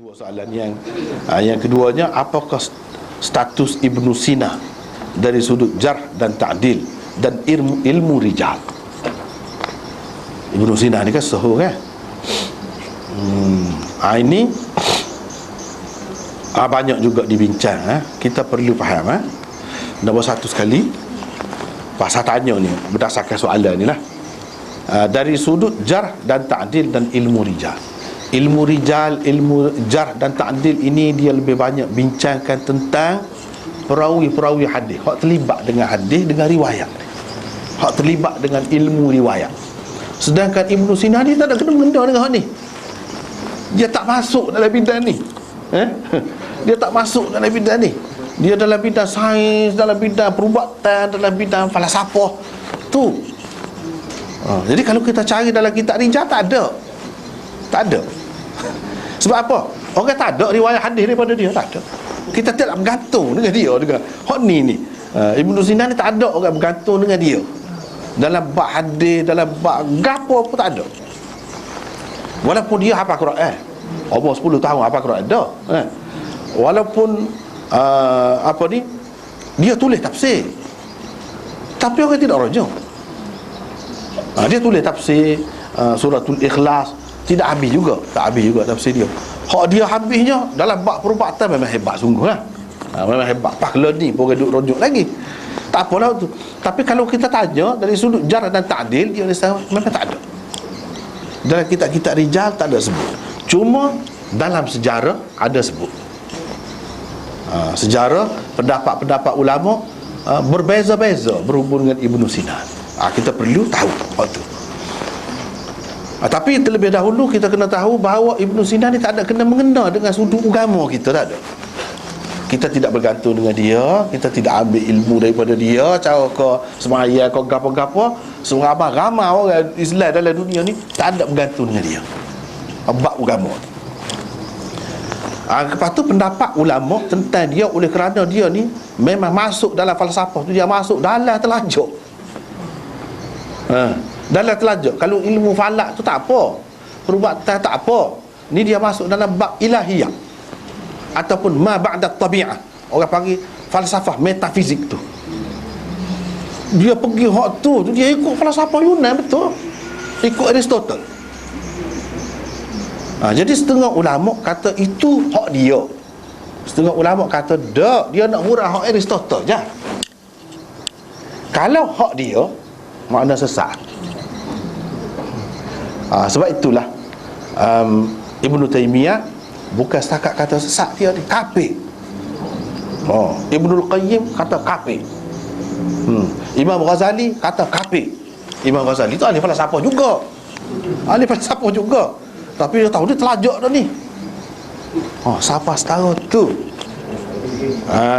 Dua soalan yang keduanya, apakah status Ibnu Sina dari sudut jarh dan ta'dil dan ilmu rijal? Ibnu Sina ni kan sahur kan? Ini banyak juga dibincang. Kita perlu faham. Nombor satu sekali, pasal tanya ni berdasarkan soalan ni lah, dari sudut jarh dan ta'dil dan ilmu rijal. Ilmu rijal, ilmu jarh dan ta'dil ini dia lebih banyak bincangkan tentang perawi-perawi hadis, hak terlibat dengan hadis, dengan riwayat, hak terlibat dengan ilmu riwayat. Sedangkan Ibnu Sina ni tak ada kena-mengena dengan hak ni. Dia tak masuk dalam bidang ni. Dia tak masuk dalam bidang ni. Dia dalam bidang sains, dalam bidang perubatan, dalam bidang falsafah tu. Jadi kalau kita cari dalam kitab rijal, tak ada. Sebab apa? Orang tak ada riwayat hadis daripada dia, tak ada. Kita tidak bergantung dengan dia, dengan hak ni. Ibnu Sina ni tak ada orang bergantung dengan dia dalam bab hadis, dalam bab gapo pun tak ada. Walaupun dia hafal Quran, umur 10 tahun hafal Quran dah. Walaupun dia tulis tafsir, tapi orang tidak rujuk. Dia tulis tafsir suratul Ikhlas, tidak habis juga, tak habis juga tafsir dia. Hak dia habisnya dalam bab perubatan memang hebat sungguh lah. Memang hebat. Pahala ni pun rujuk lagi. Tak apalah tu. Tapi kalau kita tanya dari sudut jarh dan ta'dil, dia memang tak ada. Dalam kitab-kitab rijal tak ada sebut. Cuma dalam sejarah ada sebut. Sejarah, pendapat-pendapat ulama berbeza-beza berhubung dengan Ibnu Sina. Kita perlu tahu waktu. Tapi terlebih dahulu kita kena tahu bahawa Ibnu Sina ni tak ada kena-mengena dengan sudut agama kita, tak ada. Kita tidak bergantung dengan dia, kita tidak ambil ilmu daripada dia, cara ke semayang, ke gapo-gapo. Ramai orang Islam dalam dunia ni tak ada bergantung dengan dia bab agama. Lepas tu pendapat ulama tentang dia, oleh kerana dia ni memang masuk dalam falsafah tu, dia masuk dalam telajak. Dalam telajak. Kalau ilmu falak tu tak apa, perubatan tak apa, ni dia masuk dalam bab ilahiyah ataupun ma ba'da tabi'ah. Orang panggil falsafah metafizik tu. Dia pergi hak tu, dia ikut falsafah Yunan, betul, ikut Aristotle. Jadi setengah ulama kata itu hak dia, setengah ulama kata tak, dia nak hurah hak Aristotle je. Kalau hak dia, makna sesat. Sebab itulah Ibnu Taimiyah bukan setakat kata sesat, dia ni kafir. Ibnul Qayyim kata kafir. Imam Ghazali kata kafir. Imam Ghazali tu ahli falsafah juga, tapi dia tahu dia telajak dah ni. Siapa setara tu?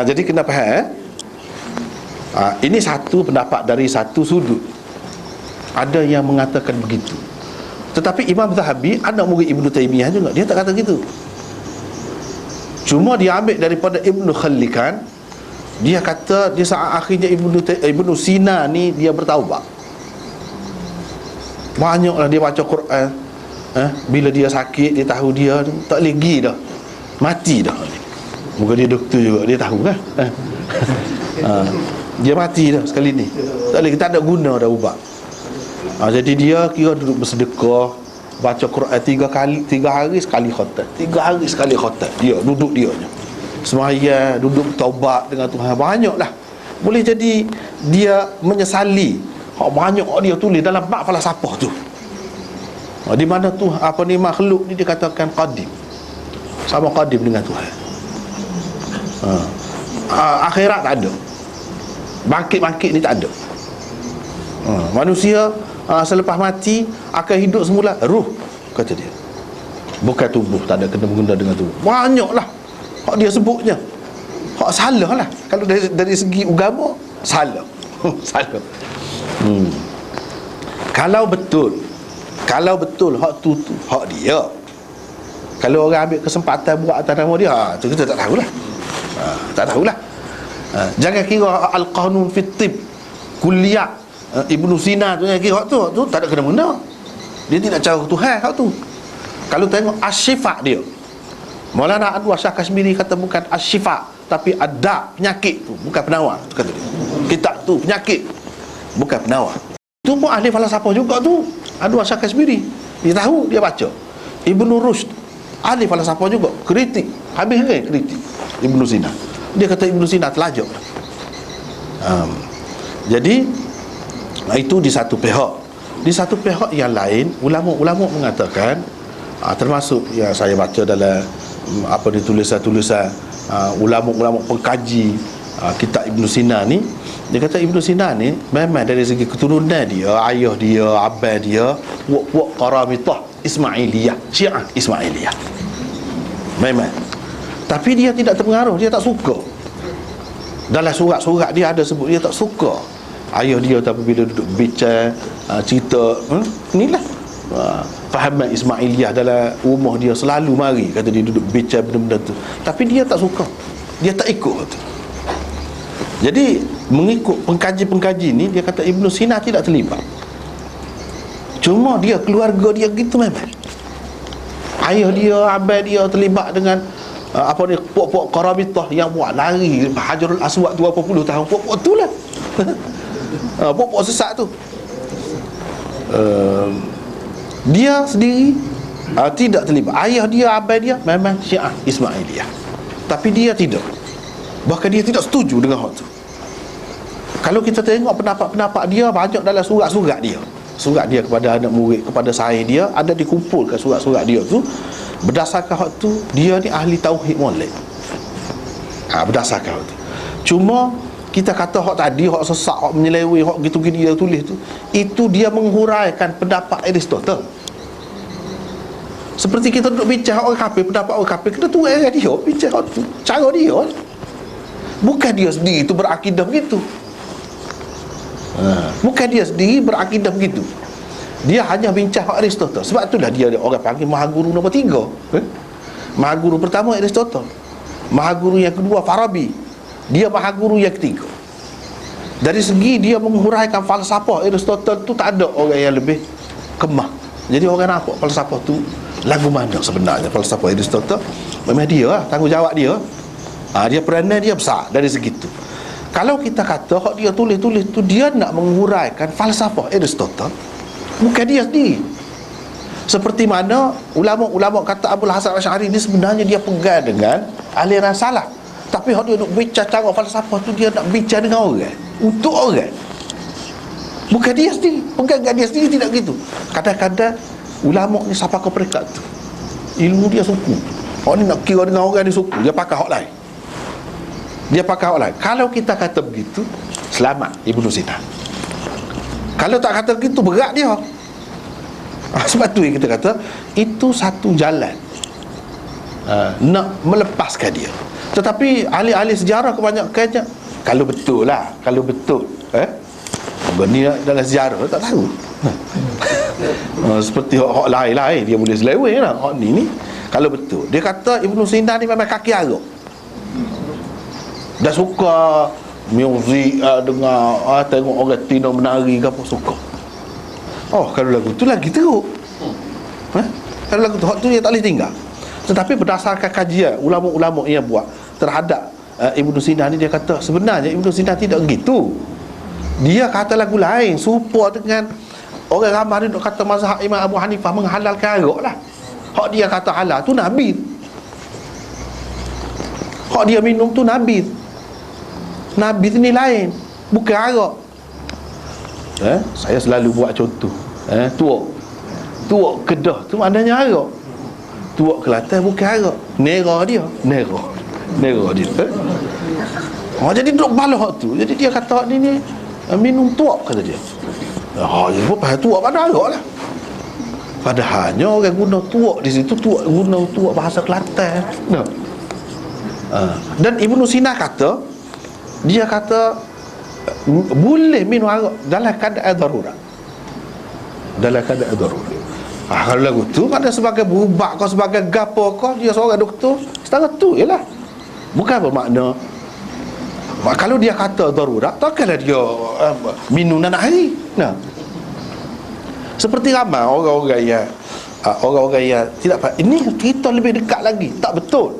Jadi kena faham. Ini satu pendapat dari satu sudut. Ada yang mengatakan begitu. Tetapi Imam Zahabi, anak murid Ibnu Taimiyah juga, dia tak kata gitu. Cuma dia ambil daripada Ibnu Khallikan. Dia kata dia saat akhirnya Ibnu Sina ni dia bertaubat. Banyaklah dia baca Quran. Bila dia sakit, dia tahu dia tak boleh pergi dah, mati dah. Muka dia doktor juga, dia tahu kan. Dia mati dah sekali ni, tak boleh, tak ada guna dah ubat. Jadi dia kira duduk bersedekah, baca Quran 3 hari sekali khatam, 3 hari sekali khatam. Dia duduk dia semayang, duduk taubat dengan Tuhan. Banyaklah. Boleh jadi dia menyesali banyak dia tulis dalam bab falsafah tu. Di mana tu makhluk ni dikatakan qadim, sama qadim dengan Tuhan. Akhirat tak ada, bangkit-bangkit ni tak ada. Manusia selepas mati akan hidup semula, ruh, kata dia, bukan tubuh, tak ada kena-mengena dengan tubuh. Banyaklah hak dia sebutnya. Hak salah lah. Kalau dari segi agama, salah. Salah. Kalau betul hak tu hak dia. Kalau orang ambil kesempatan buat atas nama dia, tu kita tak tahulah. Tak tahulah. Jangan kira al-qanun fit tib kuliah Ibnu Sina tu, kira hak tu tak ada kena-mengena. Dia tidak cari Tuhan hak tu. Kalau tengok asy-syifa dia, Maulana Anwar Shah Kashmiri kata bukan asyifa, tapi ada penyakit tu, bukan penawar. Tu kata dia. Kitab tu penyakit, bukan penawar. Tu pun ahli falsafah juga tu, Anwar Shah Kashmiri. Dia tahu, dia baca. Ibnu Rushd, ahli falsafah juga, kritik, habis kritik Ibnu Sina. Dia kata Ibnu Sina telajak. Jadi itu di satu pihak. Di satu pihak yang lain, ulama-ulama mengatakan, termasuk yang saya baca dalam tulisan-tulisan ulama-ulama pengkaji kitab Ibnu Sina ni, dia kata Ibnu Sina ni memang dari segi keturunan dia, ayah dia, abang dia, puak-puak Qaramitah Ismailiyah, Syiah Ismailiyah memang. Tapi dia tidak terpengaruh, dia tak suka. Dalam surat-surat dia ada sebut dia tak suka ayah dia, tapi bila duduk bincang cerita inilah fahaman Ismailiyah dalam rumah dia selalu mari, kata dia duduk bincang benda-benda tu, tapi dia tak suka, dia tak ikut tu. Jadi mengikut pengkaji-pengkaji ni, dia kata Ibnu Sina tidak terlibat. Cuma dia, keluarga dia gitu memang. Ayah dia, abang dia terlibat dengan puak-puak Qaramitah yang buat lari Hajarul Aswad tu berapa puluh tahun. Puak-puak tu lah puak-puak sesat tu. Dia sendiri tidak terlibat. Ayah dia, abang dia memang Syiah Ismailiyah, tapi dia tidak. Bahkan dia tidak setuju dengan hal tu. Kalau kita tengok pendapat-pendapat dia banyak dalam surat-surat dia. Surat dia kepada anak murid, kepada sahabat dia, ada dikumpulkan surat-surat dia tu. Berdasarkan hal tu, dia ni ahli tauhid molek. Berdasarkan hal tu. Cuma kita kata hak tadi, hak sesak, hak menyeleweng, hak gitu-gitu dia tulis tu, itu dia menghuraikan pendapat Aristotle. Seperti kita duduk bincang orang kafir, pendapat orang kafir, kita tu dia bincang hak tu, cara dia. Bukan dia sendiri tu berakidah begitu. Bukan dia sendiri berakidah begitu. Dia hanya bincang hak Aristotle. Sebab itulah dia orang panggil Mahaguru nombor 3. Mahaguru pertama Aristotle, Mahaguru yang kedua Farabi, dia Mahaguru yang ketiga. Dari segi dia menghuraikan falsafah Aristotle tu, tak ada orang yang lebih kemah. Jadi orang nampak falsafah tu lagu mana sebenarnya falsafah Aristotle. Memang dia lah, tanggungjawab dia. Dia peranan dia besar dari segitu. Kalau kita kata hak dia tulis-tulis tu, dia nak menghuraikan falsafah Aristotle, bukan dia sendiri. Seperti mana ulama-ulama kata Abul Hasan Asy'ari ni sebenarnya dia pegang dengan aliran salaf, tapi hak dia duk bincang cara falsafah tu, dia nak bincang dengan orang, untuk orang, bukan dia sendiri. Pegang dia sendiri tidak gitu. Kadang-kadang ulama ni siapa ke peringkat tu, ilmu dia suku. Hak ni nak kira dengan orang ni suku, dia pakai hak lain. Dia pakai hak lain. Kalau kita kata begitu, selamat Ibnu Sina. Kalau tak kata begitu, berat dia. Sebab tu yang kita kata itu satu jalan nak melepaskan dia. Tetapi ahli-ahli sejarah kebanyakannya, kalau betul lah, kalau betul ni dalam sejarah tak tahu. Seperti hak lain-lain dia boleh seleweng lah. Hak ni kalau betul, dia kata Ibnu Sina ni memang kaki Arab, dah suka muzik, dengar tengok orang Tino menari ke apa, suka. Kalau lagu tu lagi teruk. Kalau lagu tu, hak tu dia tak boleh tinggal. Tetapi berdasarkan kajian ulama-ulama yang buat terhadap Ibnu Sina ni, dia kata sebenarnya Ibnu Sina tidak begitu. Dia kata lagu lain serupa dengan orang ramai duk kata mazhab Imam Abu Hanifah menghalalkan arak lah. Hak dia kata halal tu nabi. Hak dia minum tu nabi. Nabi tu ni lain, bukan arak. Saya selalu buat contoh. Tuak Kedah tu maknanya arak. Tuak Kelantan bukan arak, nera dia. Jadi duduk bala hak tu. Jadi dia kata hak ni minum tuak, kata dia. Dia pun faham tuak pada arak lah. Padahalnya orang guna tuak di situ, guna tuak bahasa Kelantan. Dan Ibnu Sina kata, dia kata boleh minum arak dalam keadaan darurat. Dalam keadaan darurat. Kalau lagu tu ada sebagai berubat kau, sebagai gapo kau, dia seorang doktor, setara tu je lah. Bukan bermakna kalau dia kata darurat, takkanlah dia minum nak hari. Seperti ramai orang-orang yang orang-orang yang tidak faham, ini kita lebih dekat lagi. Tak betul.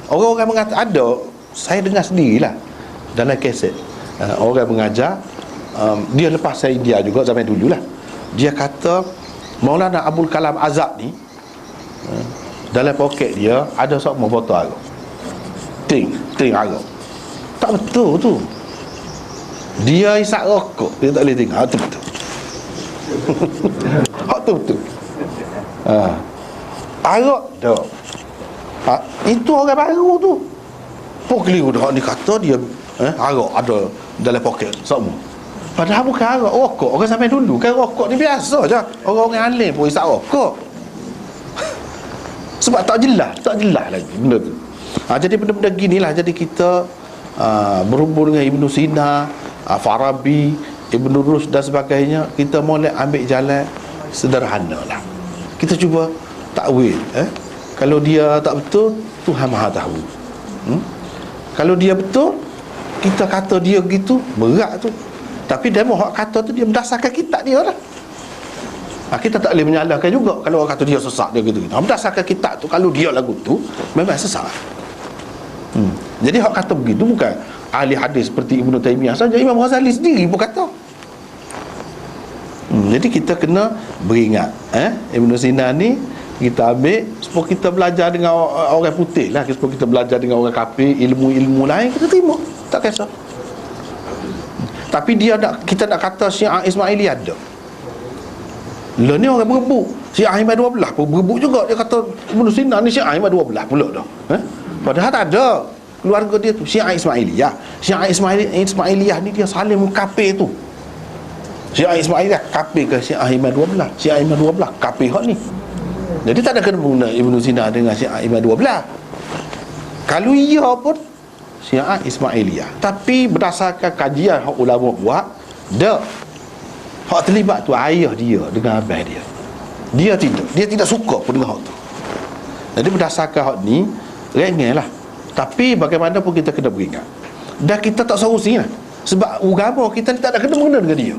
Orang-orang mengatakan, ada, saya dengar sendirilah dalam kaset, orang mengajar, dia lepas saya India juga zaman dulu lah, dia kata Maulana Abdul Kalam Azad ni, dalam poket dia ada seorang botol arak, ting arak. Tak betul tu. Dia isap rokok, dia tak boleh tengok. Itu betul. Hak tu betul. Arak dah. Itu orang baru tu. Pok keliru dah ni kata dia arak ada dalam poket semua. Padahal bukan arak, rokok. Orang sampai dulu kan rokok ni biasa je. Orang-orang alim pun isap rokok. Sebab tak jelas lagi benda tu. Jadi benda-benda ginilah, jadi kita berhubung dengan Ibn Sina, Farabi, Ibn Rushd dan sebagainya, kita boleh ambil jalan sederhana lah. Kita cuba takwil. Kalau dia tak betul, Tuhan Maha tahu. Kalau dia betul, kita kata dia gitu, berat tu. Tapi dia mahu kata tu, dia berdasarkan kitab dia lah. Kita tak boleh menyalahkan juga kalau orang kata dia sesat, dia gitu. Berdasarkan kitab tu, kalau dia lagu tu memang sesat. Jadi hak kata begitu bukan ahli hadis seperti Ibn Taymiyah saja, Imam Ghazali sendiri pun kata. Jadi kita kena beringat, Ibn Sina ni kita ambil supaya kita belajar dengan orang putih lah, supaya kita belajar dengan orang kafir, ilmu-ilmu lain kita terima, tak kisah. Tapi kita nak kata Syiah Ismaili ada. Lah ni orang berebut. Syiah Ahmad 12 pun berebut juga. Dia kata Ibn Sina ni Syiah Ahmad 12 pula dah. Padahal tak ada. Keluarga dia tu Syiah Ismailiyah. Syiah Ismailiyah ni dia saling mengkafir tu. Syiah Ismailiyah kafir ke Syiah Ahmad 12. Syiah Ahmad 12 kafir hak ni. Jadi tak ada kena guna Ibn Sina dengan Syiah Ahmad 12. Kalau ia pun Syiah Ismailiyah. Tapi berdasarkan kajian hak ulama buat, hak terlibat tu ayah dia dengan abang dia. Dia tidak suka pun dengan hak tu. Jadi berdasarkan hak ni rengeh lah. Tapi bagaimanapun kita kena beringat. Dan kita tak solusi lah. Sebab agama kita ni tak ada kena-mengena dengan dia.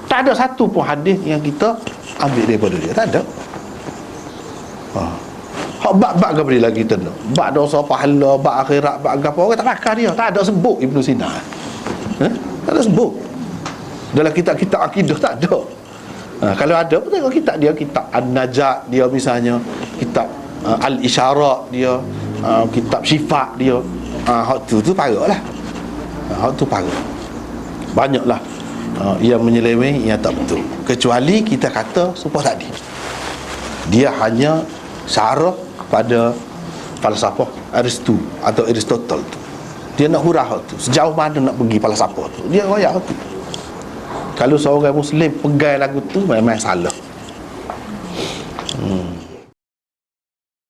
Tak ada satu pun hadis yang kita ambil daripada dia. Tak ada. Hak bab-bab ke beri lagi kita nak. Bab dosa pahala, bab akhirat, bab apa, orang tak pakar dia. Tak ada sebut Ibn Sina. Tak ada sebut. Dalam kitab-kitab akidah tak ada. Kalau ada pun tengok kitab dia, kitab An-Najat dia misalnya, kitab Al-Isyarat dia, kitab Syifa dia. Hak tu parah lah. Hak tu parah. Banyaklah yang menyeleweng, yang tak betul. Kecuali kita kata supaya tadi dia hanya syarah pada falsafah Aristu atau Aristotle tu. Dia nak hurah hak tu. Sejauh mana nak pergi falsafah tu, dia royak hak tu. Kalau seorang Muslim pegang lagu tu memang salah.